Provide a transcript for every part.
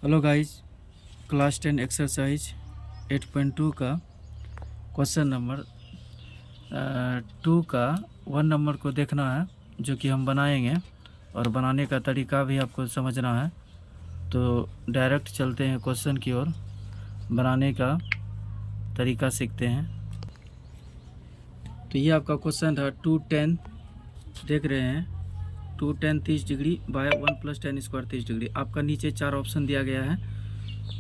Hello guys, class 10 exercise 8.2 का question number 2 का 1 number को देखना है, जो कि हम बनाएंगे और बनाने का तरीका भी आपको समझना है। तो डायरेक्ट चलते हैं क्वेश्चन की ओर, बनाने का तरीका सीखते हैं। तो ये आपका क्वेश्चन था 2tan, देख रहे हैं 2tan 30 degree by 1 + tan² 30 degree. आपका नीचे 4 ऑप्शन दिया गया है,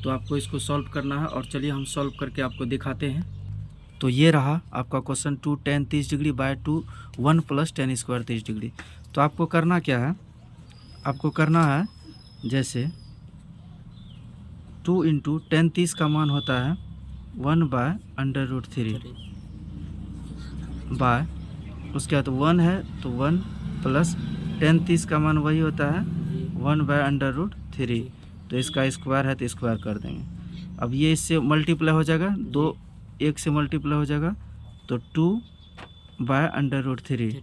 तो आपको इसको सॉल्व करना है और चलिए हम सॉल्व करके आपको दिखाते हैं। तो ये रहा आपका question 2tan 30 degree by 1 + tan² 30 degree. तो आपको करना क्या है, आपको करना है जैसे 2 × tan 30 का मान होता है 1/√3 बाय, उसके बाद 1 है तो 1 + tan 30 का मान वही होता है 1/√3। तो इसका स्क्वायर है तो स्क्वायर कर देंगे। अब ये इससे मल्टीप्लाई हो जाएगा, 2 1 से मल्टीप्लाई हो जाएगा तो 2/√3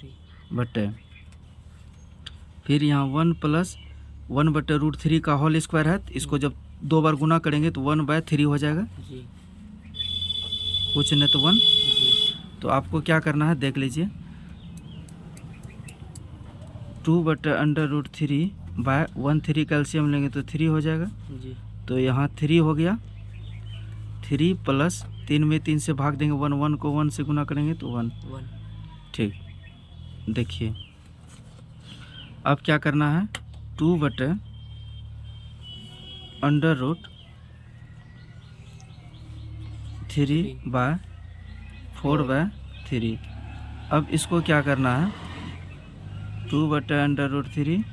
बटे, फिर यहाँ 1 + 1/√3 का होल स्क्वायर है। इसको जब 2 बार गुना करेंगे तो 1/3 हो जाएगा, कुछ नहीं तो 1। तो आपको क्या करना है देख लीजिए, 2/√3 बाय 1 3 कैल्शियम लेंगे तो 3 हो जाएगा जी। तो यहाँ 3 हो गया, 3 + 3 में 3 से भाग देंगे, 1 1 को 1 से गुना करेंगे तो 1। ठीक, देखिए अब क्या करना है, 2/√3 बाय 4/3। अब इसको क्या करना है, 2/√3,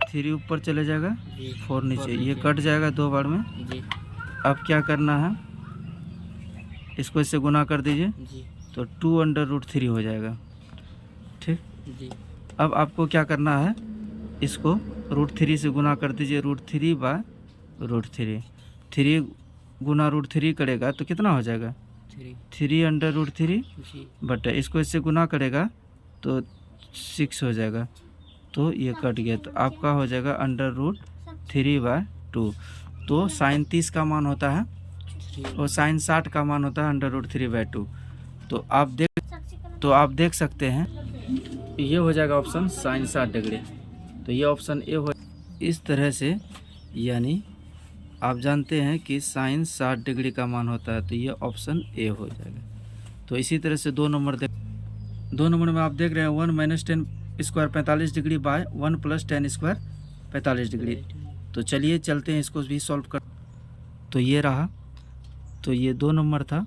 3 ऊपर चले जाएगा, 4 नीचे, ये कट जाएगा 2 बार में जी। अब क्या करना है, इसको इससे गुना कर दीजिए तो 2/√3 हो जाएगा। ठीक जी। अब आपको क्या करना है, इसको √3 से गुना कर दीजिए, √3/√3, 3 गुना √3 करेगा तो कितना हो जाएगा 3/√3 बटे, इसको इससे गुना करेगा तो 6 हो जाएगा, तो ये कट गया, तो आपका हो जाएगा √3/2। तो sin 30 का मान होता है और sin 60 का मान होता है √3/2। तो आप देख सकते हैं ये हो जाएगा ऑप्शन sin 60 डिग्री। तो ये ऑप्शन ए हो इस तरह से, यानी आप जानते हैं कि sin 60 डिग्री का मान होता है, तो ये ऑप्शन ए हो जाएगा। तो इसी तरह से 2 नंबर में आप देख रहे हैं 1 - tan² 45 degree by 1 + tan² 45 degree. तो चलिए चलते हैं, इसको भी सॉल्व कर। तो ये रहा, तो ये 2 नंबर था।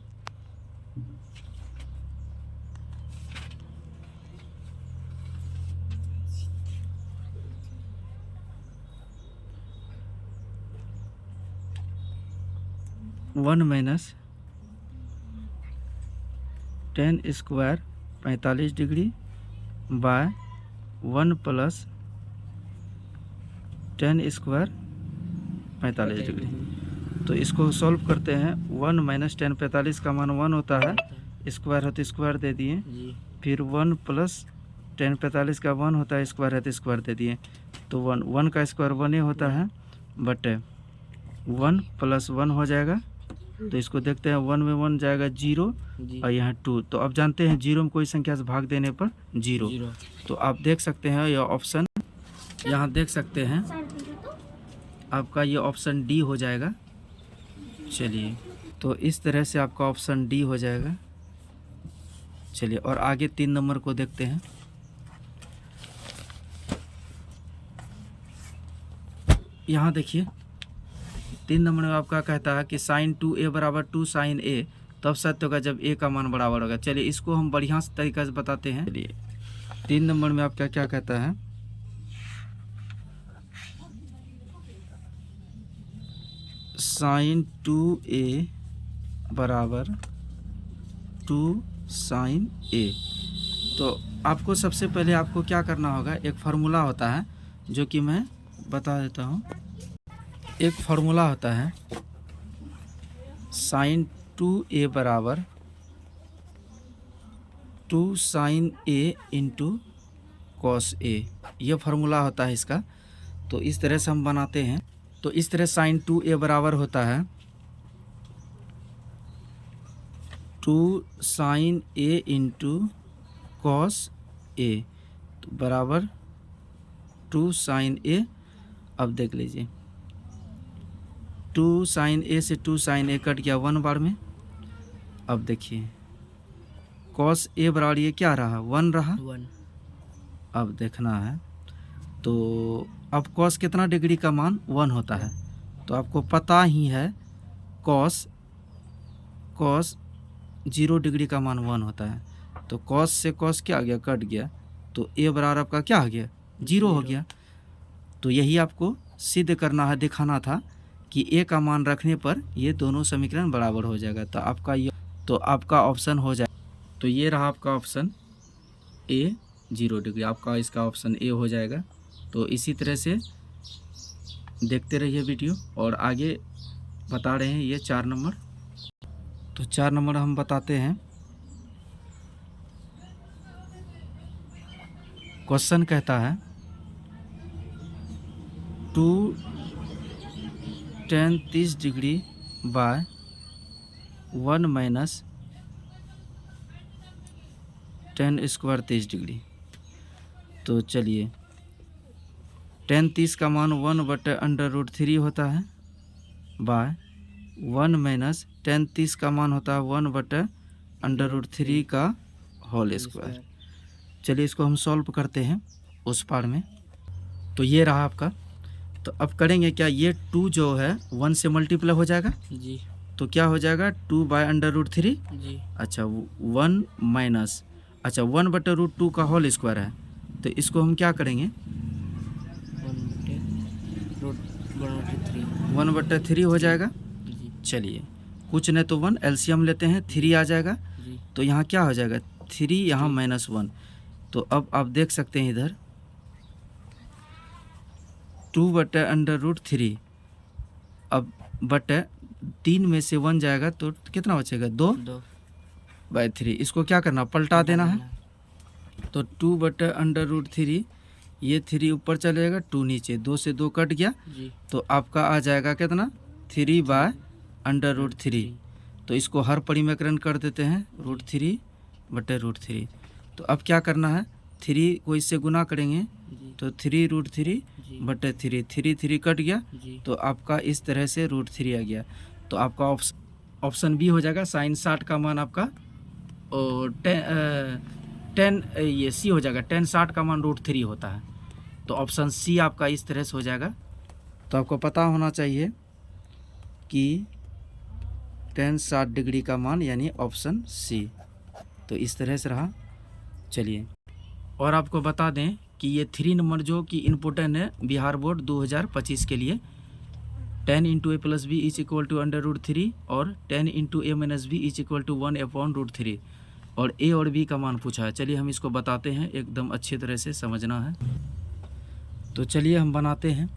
(1 - tan² 45 degree by 1 + tan² 45 degree. तो इसको सॉल्व करते हैं। 1 - tan 45 का मान 1 होता है, स्क्वायर है तो स्क्वायर दे दिए, फिर 1 + tan 45 का 1 होता है, स्क्वायर है तो स्क्वायर दे दिए, तो 1 का स्क्वायर 1 ही होता है बटे 1 + 1 हो जाएगा। तो इसको देखते हैं, 1 में 1 जाएगा 0 और यहाँ 2। तो अब जानते हैं 0 में कोई संख्या से भाग देने पर 0। तो आप देख सकते हैं यह ऑप्शन, यहाँ देख सकते हैं आपका ये ऑप्शन डी हो जाएगा। चलिए, तो इस तरह से आपका ऑप्शन डी हो जाएगा। चलिए और आगे 3 नंबर को देखते हैं। यहाँ देखिए 3 नंबर में आपका कहता है कि sin 2a = 2 sin a तब सत्य होगा जब a का मान बराबर होगा। चलिए इसको हम बढ़िया से तरीका से बताते हैं। चलिए 3 नंबर में आपका क्या कहता है, sin 2a = 2 sin a। तो आपको सबसे पहले आपको क्या करना होगा, एक फार्मूला होता है जो कि मैं बता देता हूँ। एक फार्मूला होता है sin 2a = 2 sin a × cos a, यह फार्मूला होता है इसका। तो इस तरह से हम बनाते हैं। तो इस तरह साइन 2a बराबर होता है 2 sine a into cos a, तो बराबर 2 साइन a। अब देख लीजिए 2 साइन a से 2 साइन a कट गया 1 बार में। अब देखिए कॉस a बराबर ये क्या रहा 1 रहा 1। अब देखना है तो अब कॉस कितना डिग्री का मान 1 होता है, तो आपको पता ही है कॉस 0 डिग्री का मान 1 होता है। तो कॉस से कॉस क्या आ गया कट गया, तो a बराबर आपका क्या आ गया 0 हो गया। तो यही आपको सिद्ध करना है, दिखाना था कि a का मान रखने पर ये दोनों समीकरण बराबर हो जाएगा। तो आपका ऑप्शन हो जाए, तो ये रहा आपका ऑप्शन a 0 डिग्री, आपका इसका ऑप्शन a हो जाएगा। तो इसी तरह से देखते रहिए वीडियो, और आगे बता रहे हैं ये 4 नंबर। तो 4 नंबर हम बताते हैं। क्वेश्चन कहता है 2 tan 30 degree by 1 minus tan square 30 degree. तो चलिए tan 30 का मान 1/√3 होता है बाय 1 माइनस tan 30 का मान होता है 1/√3 का होल स्क्वायर। चलिए इसको हम सॉल्व करते हैं उस पार में। तो ये रहा आपका। तो अब करेंगे क्या, ये 2 जो है 1 से मल्टीप्लाई हो जाएगा जी, तो क्या हो जाएगा 2/√3 जी। अच्छा 1 माइनस 1/√2 का होल स्क्वायर है, तो इसको हम क्या करेंगे 1/3 हो जाएगा। जी, चलिए कुछ नहीं तो 1 एलसीएम लेते हैं, 3 आ जाएगा। जी। तो यहाँ क्या हो जाएगा 3, यहाँ -1। तो अब आप देख सकते हैं इधर 2/√3, अब बटे 3 में से 1 जाएगा तो कितना बचेगा 2/3। इसको क्या करना पलटा देना है। तो 2/√3, ये 3 ऊपर चले जाएगा 2 नीचे, 2 से 2 कट गया जी। तो आपका आ जाएगा कितना 3/√3। तो इसको हर परिमेकरण कर देते हैं √3/√3। तो अब क्या करना है 3 को इससे गुना करेंगे जी, तो 3√3/3, 3 कट गया जी। तो आपका इस तरह से √3 आ गया। तो आपका ऑप्शन बी हो जाएगा। साइन 60 का मान आपका और 10 ये सी हो जाएगा। tan 60 का मान √3 होता है, तो ऑप्शन सी आपका इस तरह से हो जाएगा। तो आपको पता होना चाहिए कि tan 60 डिग्री का मान यानी ऑप्शन सी। तो इस तरह से रहा। चलिए और आपको बता दें कि ये 3 नंबर जो कि इम्पोर्टेंट है बिहार बोर्ड 2025 के लिए, 10 × a + b = √3 और 10 × a - b = 1/√3, और a और b का मान पूछा है। चलिए हम इसको बताते हैं, एकदम अच्छी तरह से समझना है। तो चलिए हम बनाते हैं।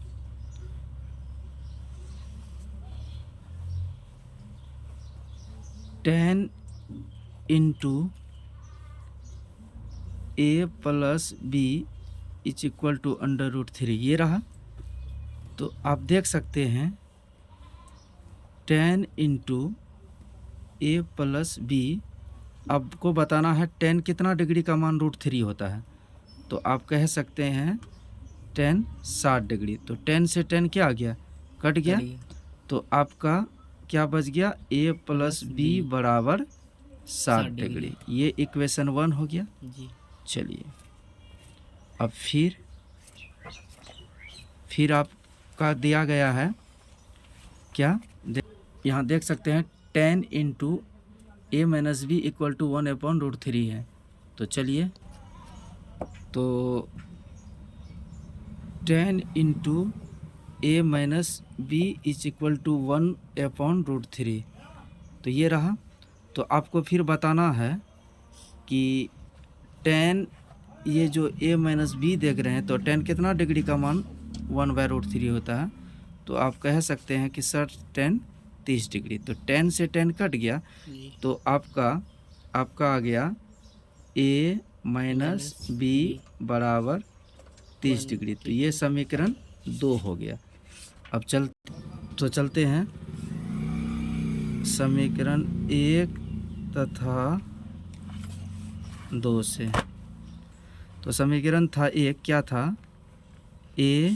tan × a + b = √3 ये रहा। तो आप देख सकते हैं tan × a + b, आपको बताना है tan कितना डिग्री का मान √3 होता है। तो आप कह सकते हैं tan 60 डिग्री। तो tan से tan क्या आ गया कट गया, तो आपका क्या बच गया a + b बराबर 60 डिग्री। ये इक्वेशन 1 हो गया जी। चलिए अब फिर आपका दिया गया है क्या, यहाँ देख सकते हैं tan × a - b = 1/√3 है। तो चलिए तो tan × a - b = 1/√3, तो ये रहा। तो आपको फिर बताना है कि tan ये जो a - b देख रहे हैं, तो tan कितना डिग्री का मान 1/√3 होता है। तो आप कह सकते हैं कि सर tan 30 डिग्री। तो tan से tan कट गया तो आपका आ गया a - b बराबर 30 डिग्री। तो ये समीकरण 2 हो गया। अब चलते हैं समीकरण 1 तथा 2 से। तो समीकरण था 1, क्या था? a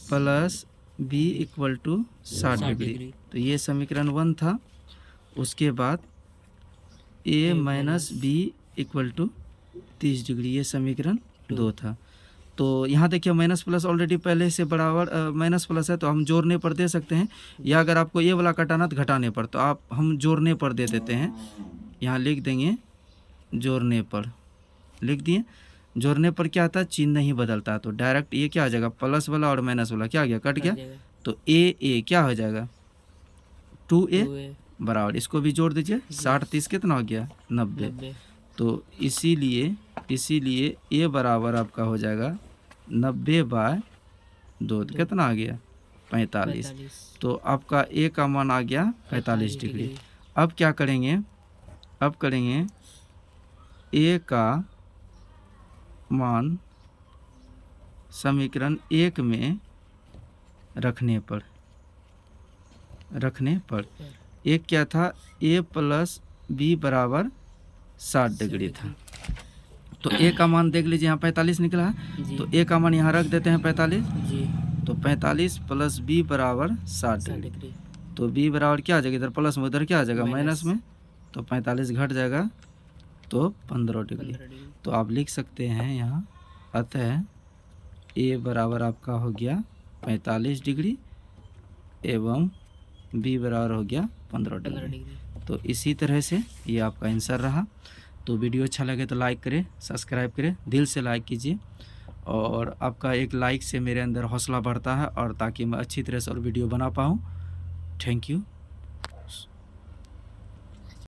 plus b equal to 60 degree. तो ये समीकरण 1 था। उसके बाद a minus b equal to 30 degree, ये समीकरण 2 था। तो यहाँ देखिए माइनस प्लस ऑलरेडी पहले से बराबर माइनस प्लस है, तो हम जोड़ने पर दे सकते हैं, या अगर आपको ये वाला कटाना तो घटाने पर, तो हम जोड़ने पर दे देते हैं। यहाँ लिख देंगे जोड़ने पर, लिख दिए। जोड़ने पर क्या आता है, चिन्ह नहीं बदलता, तो डायरेक्ट ये क्या आ जाएगा, प्लस वाला और माइनस वाला क्या आ गया, कट गया। तो ए क्या हो जाएगा, 2a बराबर, इसको भी जोड़ दीजिए, 60 30 कितना हो गया, 90। तो इसीलिए ए बराबर आपका हो जाएगा 90/2, कितना आ गया, 45। तो आपका ए का मान आ गया 45 डिग्री। अब क्या करेंगे, अब करेंगे ए का मान समीकरण 1 में रखने पर एक क्या था, a प्लस बी बराबर 60 डिग्री था। तो a का मान देख लीजिए, यहाँ 45 निकला है, तो a का मान यहाँ रख देते हैं 45 जी। तो 45 प्लस b बराबर 60 डिग्री। तो b बराबर क्या आ जाएगा, इधर प्लस में उधर क्या आ जाएगा, माइनस में, तो 45 घट जाएगा तो 15 डिग्री। तो आप लिख सकते हैं यहाँ, अतः a बराबर आपका हो गया 45 डिग्री एवं b बराबर हो गया 15 डिग्री। तो इसी तरह से ये आपका आंसर रहा। तो वीडियो अच्छा लगे तो लाइक करें, सब्सक्राइब करें, दिल से लाइक कीजिए, और आपका एक लाइक से मेरे अंदर हौसला बढ़ता है, और ताकि मैं अच्छी तरह से और वीडियो बना पाऊँ। Thank you.